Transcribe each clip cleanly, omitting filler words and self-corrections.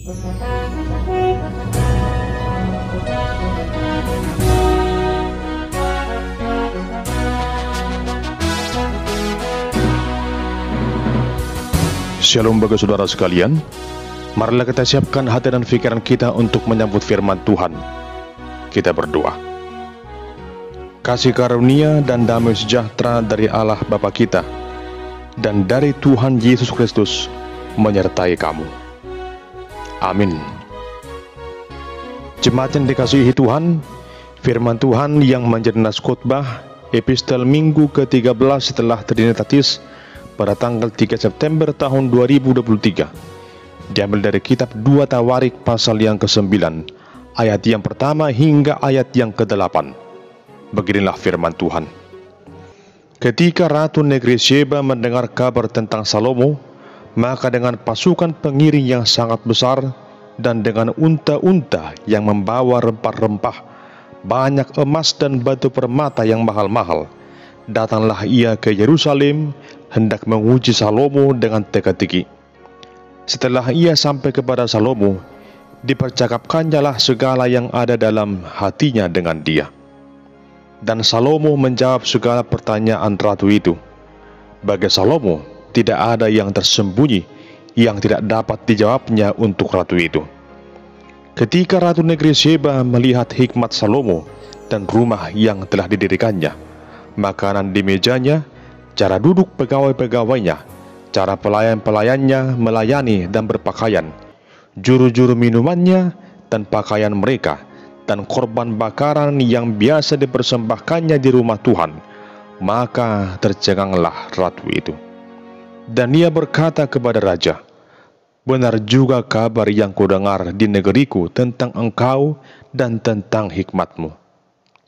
Shalom bagi saudara sekalian. Marilah kita siapkan hati dan pikiran kita untuk menyambut firman Tuhan. Kita berdoa. Kasih karunia dan damai sejahtera dari Allah Bapa kita dan dari Tuhan Yesus Kristus menyertai kamu. Amin. Jemaat yang dikasihi Tuhan, firman Tuhan yang menjadi nas khotbah epistel minggu ke-13 setelah Trinitatis pada tanggal 3 September tahun 2023 diambil dari kitab 2 Tawarik pasal yang ke-9 ayat yang pertama hingga ayat yang ke-8. Beginilah firman Tuhan. Ketika Ratu Negeri Sheba mendengar kabar tentang Salomo, maka dengan pasukan pengiring yang sangat besar dan dengan unta-unta yang membawa rempah-rempah, banyak emas dan batu permata yang mahal-mahal, datanglah ia ke Yerusalem hendak menguji Salomo dengan teka-teki. Setelah ia sampai kepada Salomo, dipercakapkannyalah segala yang ada dalam hatinya dengan dia. Dan Salomo menjawab segala pertanyaan ratu itu. Bagi Salomo tidak ada yang tersembunyi yang tidak dapat dijawabnya untuk ratu itu. Ketika Ratu Negeri Sheba melihat hikmat Salomo dan rumah yang telah didirikannya, makanan di mejanya, cara duduk pegawai-pegawainya, cara pelayan-pelayannya melayani dan berpakaian, juru-juru minumannya dan pakaian mereka, dan korban bakaran yang biasa dipersembahkannya di rumah Tuhan, maka tercenganglah ratu itu. Dan ia berkata kepada raja, "Benar juga kabar yang kudengar di negeriku tentang engkau dan tentang hikmatmu.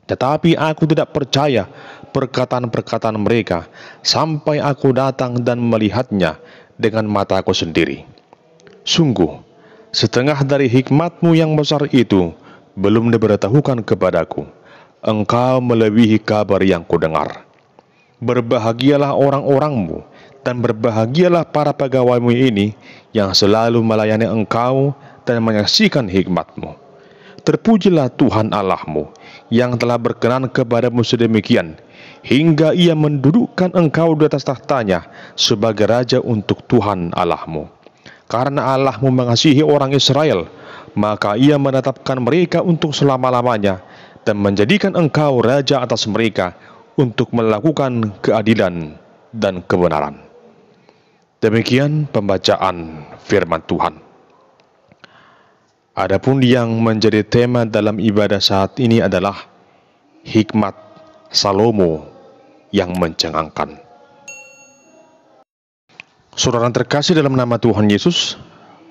Tetapi aku tidak percaya perkataan-perkataan mereka sampai aku datang dan melihatnya dengan mataku sendiri. Sungguh, setengah dari hikmatmu yang besar itu belum diberitahukan kepadaku. Engkau melebihi kabar yang kudengar. Berbahagialah orang-orangmu dan berbahagialah para pegawaimu ini yang selalu melayani engkau dan menyaksikan hikmatmu. Terpujilah Tuhan Allahmu yang telah berkenan kepadamu sedemikian, hingga ia mendudukkan engkau di atas tahtanya sebagai raja untuk Tuhan Allahmu. Karena Allahmu mengasihi orang Israel, maka ia menetapkan mereka untuk selama-lamanya dan menjadikan engkau raja atas mereka untuk melakukan keadilan dan kebenaran." Demikian pembacaan firman Tuhan. Adapun yang menjadi tema dalam ibadah saat ini adalah hikmat Salomo yang mencengangkan. Saudara terkasih dalam nama Tuhan Yesus,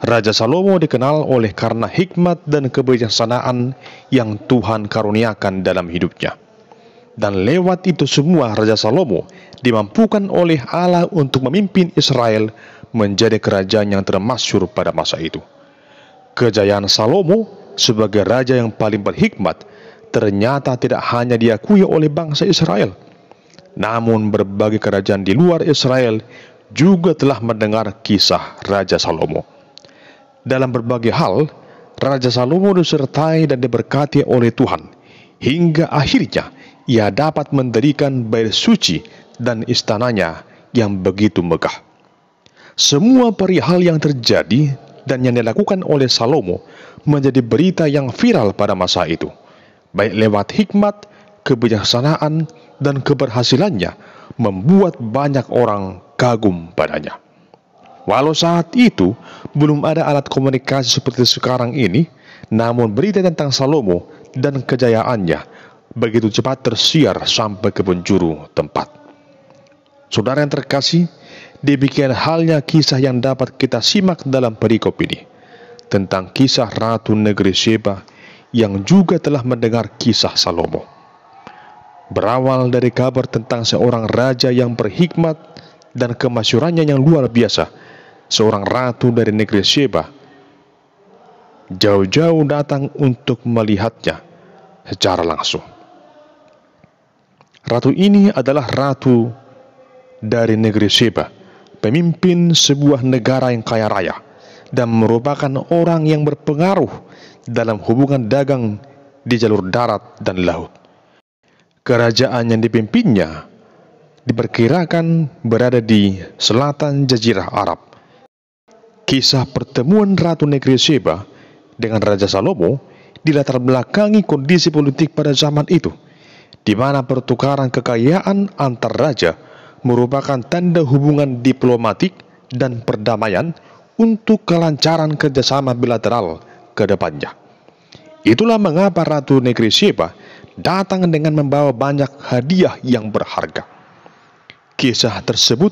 Raja Salomo dikenal oleh karena hikmat dan kebijaksanaan yang Tuhan karuniakan dalam hidupnya. Dan lewat itu semua Raja Salomo dimampukan oleh Allah untuk memimpin Israel menjadi kerajaan yang termasyhur pada masa itu. Kejayaan Salomo sebagai raja yang paling berhikmat ternyata tidak hanya diakui oleh bangsa Israel, namun berbagai kerajaan di luar Israel juga telah mendengar kisah Raja Salomo. Dalam berbagai hal, Raja Salomo disertai dan diberkati oleh Tuhan, hingga akhirnya ia dapat mendirikan bait suci dan istananya yang begitu megah. Semua perihal yang terjadi dan yang dilakukan oleh Salomo menjadi berita yang viral pada masa itu, baik lewat hikmat, kebijaksanaan, dan keberhasilannya membuat banyak orang kagum padanya. Walau saat itu belum ada alat komunikasi seperti sekarang ini, namun berita tentang Salomo dan kejayaannya begitu cepat tersiar sampai ke penjuru tempat. Saudara yang terkasih, demikian halnya kisah yang dapat kita simak dalam perikop ini, tentang kisah Ratu Negeri Sheba yang juga telah mendengar kisah Salomo. Berawal dari kabar tentang seorang raja yang berhikmat dan kemasyhurannya yang luar biasa, seorang ratu dari negeri Sheba jauh-jauh datang untuk melihatnya secara langsung. Ratu ini adalah ratu dari negeri Sheba, pemimpin sebuah negara yang kaya raya, dan merupakan orang yang berpengaruh dalam hubungan dagang di jalur darat dan laut. Kerajaan yang dipimpinnya diperkirakan berada di selatan Jazirah Arab. Kisah pertemuan Ratu Negeri Sheba dengan Raja Salomo dilatar belakangi kondisi politik pada zaman itu, di mana pertukaran kekayaan antar raja merupakan tanda hubungan diplomatik dan perdamaian untuk kelancaran kerjasama bilateral ke depannya. Itulah mengapa Ratu Negeri Sheba datang dengan membawa banyak hadiah yang berharga. Kisah tersebut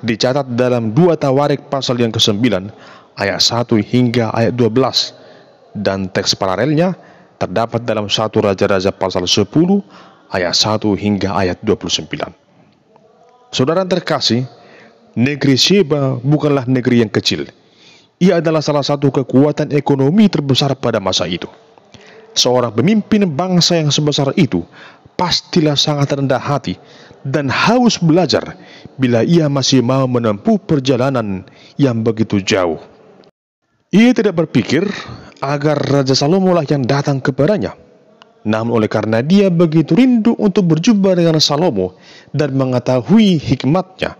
dicatat dalam 2 Tawarik pasal yang ke-9 ayat 1 hingga ayat 12, dan teks paralelnya terdapat dalam 1 Raja-Raja pasal 10 ayat 1 hingga ayat 29. Saudara terkasih, negeri Sheba bukanlah negeri yang kecil. Ia adalah salah satu kekuatan ekonomi terbesar pada masa itu. Seorang pemimpin bangsa yang sebesar itu pastilah sangat rendah hati dan haus belajar bila ia masih mau menempuh perjalanan yang begitu jauh. Ia tidak berpikir agar Raja Salomo lah yang datang kepadanya. Namun oleh karena dia begitu rindu untuk berjumpa dengan Salomo dan mengetahui hikmatnya,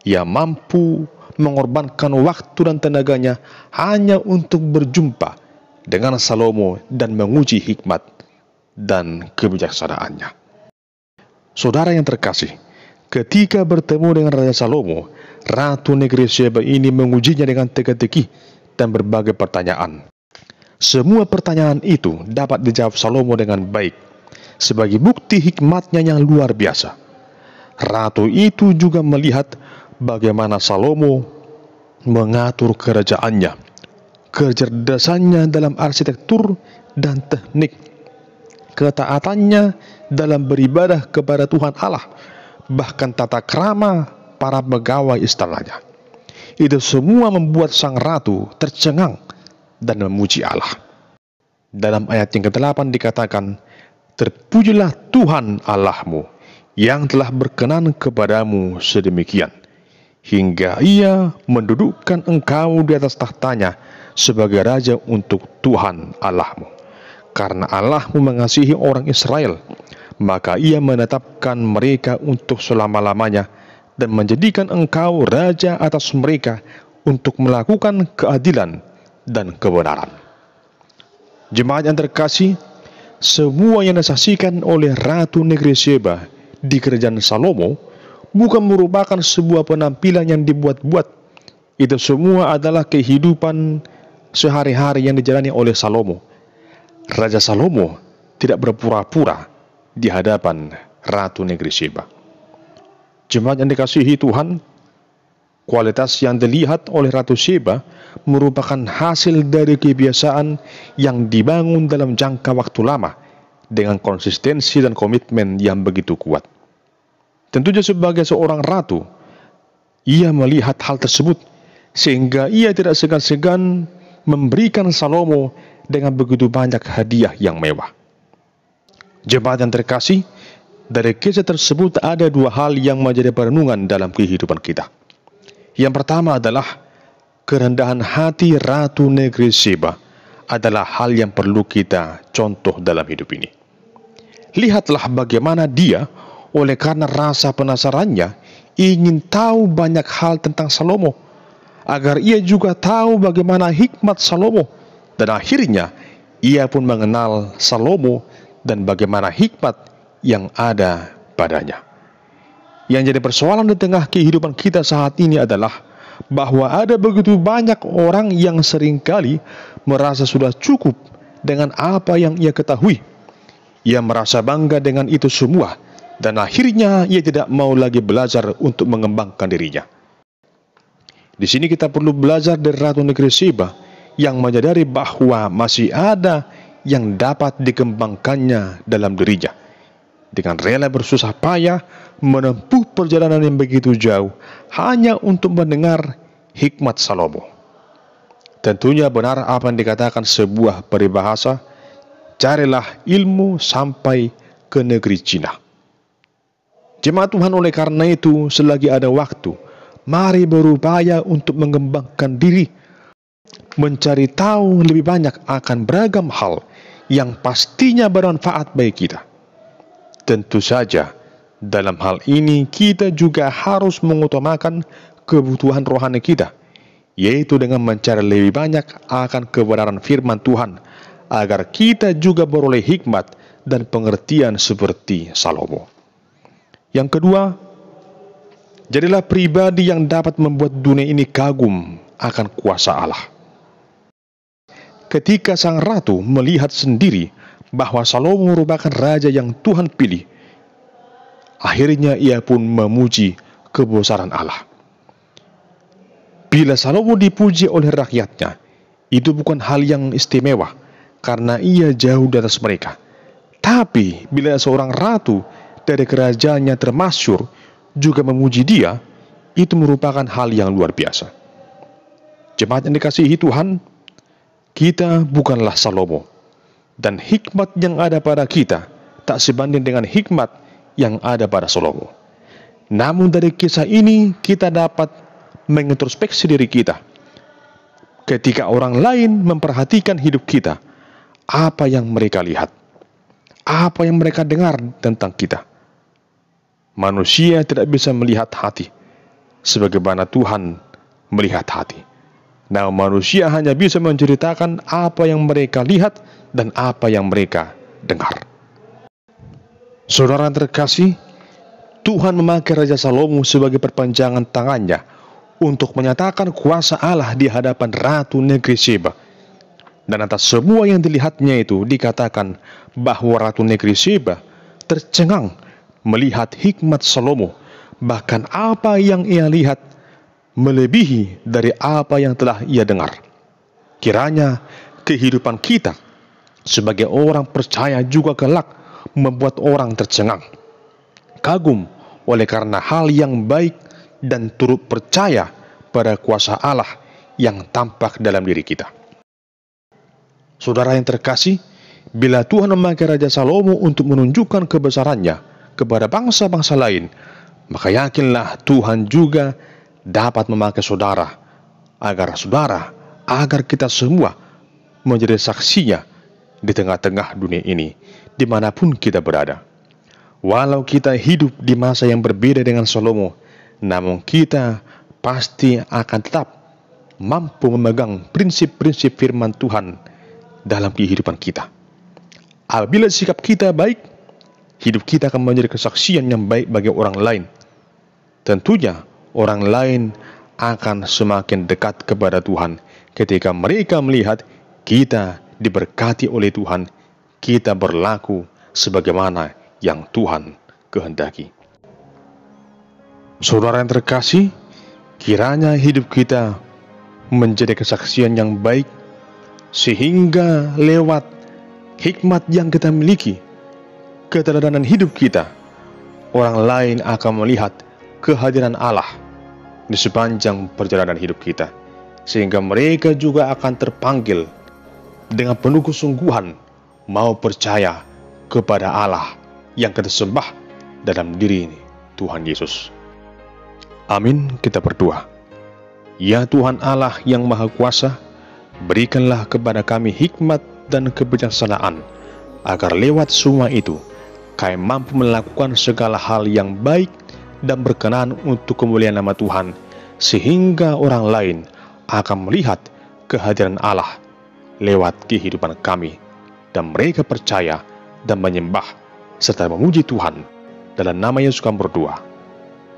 ia mampu mengorbankan waktu dan tenaganya hanya untuk berjumpa dengan Salomo dan menguji hikmat dan kebijaksanaannya. Saudara yang terkasih, ketika bertemu dengan Raja Salomo, Ratu Negeri Sheba ini mengujinya dengan teka-teki dan berbagai pertanyaan. Semua pertanyaan itu dapat dijawab Salomo dengan baik, sebagai bukti hikmatnya yang luar biasa. Ratu itu juga melihat bagaimana Salomo mengatur kerajaannya, kecerdasannya dalam arsitektur dan teknik, ketaatannya dalam beribadah kepada Tuhan Allah, bahkan tata krama para pegawai istananya. Itu semua membuat sang ratu tercengang dan memuji Allah. Dalam ayat yang ke-8 dikatakan, "Terpujilah Tuhan Allahmu yang telah berkenan kepadamu sedemikian, hingga ia mendudukkan engkau di atas tahtanya sebagai raja untuk Tuhan Allahmu. Karena Allahmu mengasihi orang Israel, maka ia menetapkan mereka untuk selama-lamanya dan menjadikan engkau raja atas mereka untuk melakukan keadilan dan kebenaran." Jemaat yang terkasih, semua yang disaksikan oleh Ratu Negeri Sheba di kerajaan Salomo bukan merupakan sebuah penampilan yang dibuat-buat. Itu semua adalah kehidupan sehari-hari yang dijalani oleh Salomo. Raja Salomo tidak berpura-pura di hadapan Ratu Negeri Sheba. Jemaat yang dikasihi Tuhan, kualitas yang dilihat oleh Ratu Sheba merupakan hasil dari kebiasaan yang dibangun dalam jangka waktu lama dengan konsistensi dan komitmen yang begitu kuat. Tentunya sebagai seorang ratu, ia melihat hal tersebut sehingga ia tidak segan-segan memberikan Salomo dengan begitu banyak hadiah yang mewah. Jemaat yang terkasih, dari kisah tersebut ada 2 hal yang menjadi perenungan dalam kehidupan kita. Yang pertama adalah kerendahan hati Ratu Negeri Sheba adalah hal yang perlu kita contoh dalam hidup ini. Lihatlah bagaimana dia, oleh karena rasa penasarannya, ingin tahu banyak hal tentang Salomo, agar ia juga tahu bagaimana hikmat Salomo, dan akhirnya ia pun mengenal Salomo dan bagaimana hikmat yang ada padanya. Yang jadi persoalan di tengah kehidupan kita saat ini adalah bahwa ada begitu banyak orang yang seringkali merasa sudah cukup dengan apa yang ia ketahui. Ia merasa bangga dengan itu semua, dan akhirnya ia tidak mau lagi belajar untuk mengembangkan dirinya. Di sini kita perlu belajar dari Ratu Negeri Sheba yang menyadari bahwa masih ada yang dapat dikembangkannya dalam dirinya. Dengan rela bersusah payah menempuh perjalanan yang begitu jauh hanya untuk mendengar hikmat Salomo. Tentunya benar apa yang dikatakan sebuah peribahasa, carilah ilmu sampai ke negeri Cina. Jemaat Tuhan, oleh karena itu selagi ada waktu, mari berupaya untuk mengembangkan diri, mencari tahu lebih banyak akan beragam hal yang pastinya bermanfaat bagi kita. Tentu saja, dalam hal ini kita juga harus mengutamakan kebutuhan rohani kita, yaitu dengan mencari lebih banyak akan kebenaran firman Tuhan, agar kita juga beroleh hikmat dan pengertian seperti Salomo. Yang kedua, jadilah pribadi yang dapat membuat dunia ini kagum akan kuasa Allah. Ketika sang ratu melihat sendiri bahwa Salomo merupakan raja yang Tuhan pilih, akhirnya ia pun memuji kebesaran Allah. Bila Salomo dipuji oleh rakyatnya, itu bukan hal yang istimewa, karena ia jauh di atas mereka. Tapi bila seorang ratu dari kerajaannya termasyhur juga memuji dia, itu merupakan hal yang luar biasa. Jemaat yang dikasihi Tuhan, kita bukanlah Salomo, dan hikmat yang ada pada kita tak sebanding dengan hikmat yang ada pada Salomo. Namun dari kisah ini kita dapat mengintrospeksi diri kita. Ketika orang lain memperhatikan hidup kita, apa yang mereka lihat? Apa yang mereka dengar tentang kita? Manusia tidak bisa melihat hati sebagaimana Tuhan melihat hati. Nah, manusia hanya bisa menceritakan apa yang mereka lihat dan apa yang mereka dengar. Saudara terkasih, Tuhan memakai Raja Salomo sebagai perpanjangan tangannya untuk menyatakan kuasa Allah di hadapan Ratu Negeri Sheba. Dan atas semua yang dilihatnya itu dikatakan bahwa Ratu Negeri Sheba tercengang melihat hikmat Salomo. Bahkan apa yang ia lihat melebihi dari apa yang telah ia dengar. Kiranya kehidupan kita sebagai orang percaya juga kelak membuat orang tercengang, kagum oleh karena hal yang baik dan turut percaya pada kuasa Allah yang tampak dalam diri kita. Saudara yang terkasih, bila Tuhan memakai Raja Salomo untuk menunjukkan kebesarannya kepada bangsa-bangsa lain, maka yakinlah Tuhan juga dapat memakai saudara, agar kita semua menjadi saksinya di tengah-tengah dunia ini, dimanapun kita berada. Walau kita hidup di masa yang berbeda dengan Salomo, namun kita pasti akan tetap mampu memegang prinsip-prinsip firman Tuhan dalam kehidupan kita. Apabila sikap kita baik, hidup kita akan menjadi kesaksian yang baik bagi orang lain. Tentunya orang lain akan semakin dekat kepada Tuhan ketika mereka melihat kita diberkati oleh Tuhan, kita berlaku sebagaimana yang Tuhan kehendaki. Saudara yang terkasih, kiranya hidup kita menjadi kesaksian yang baik, sehingga lewat hikmat yang kita miliki, keteladanan hidup kita, orang lain akan melihat kehadiran Allah di sepanjang perjalanan hidup kita, sehingga mereka juga akan terpanggil dengan penuh kesungguhan mau percaya kepada Allah yang kita sembah dalam diri Tuhan Yesus. Amin. Kita berdoa. Ya Tuhan Allah yang Maha Kuasa, berikanlah kepada kami hikmat dan kebijaksanaan, agar lewat semua itu kami mampu melakukan segala hal yang baik dan berkenan untuk kemuliaan nama Tuhan, sehingga orang lain akan melihat kehadiran Allah lewat kehidupan kami, dan mereka percaya dan menyembah serta memuji Tuhan. Dalam nama Yesus kami berdoa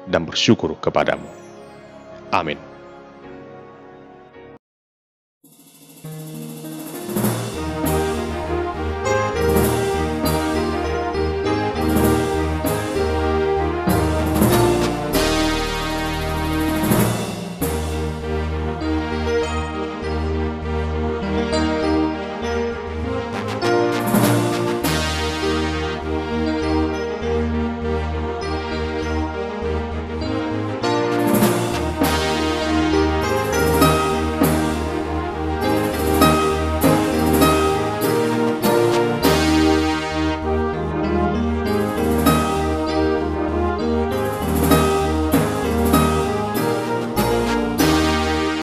dan bersyukur kepadamu. Amin.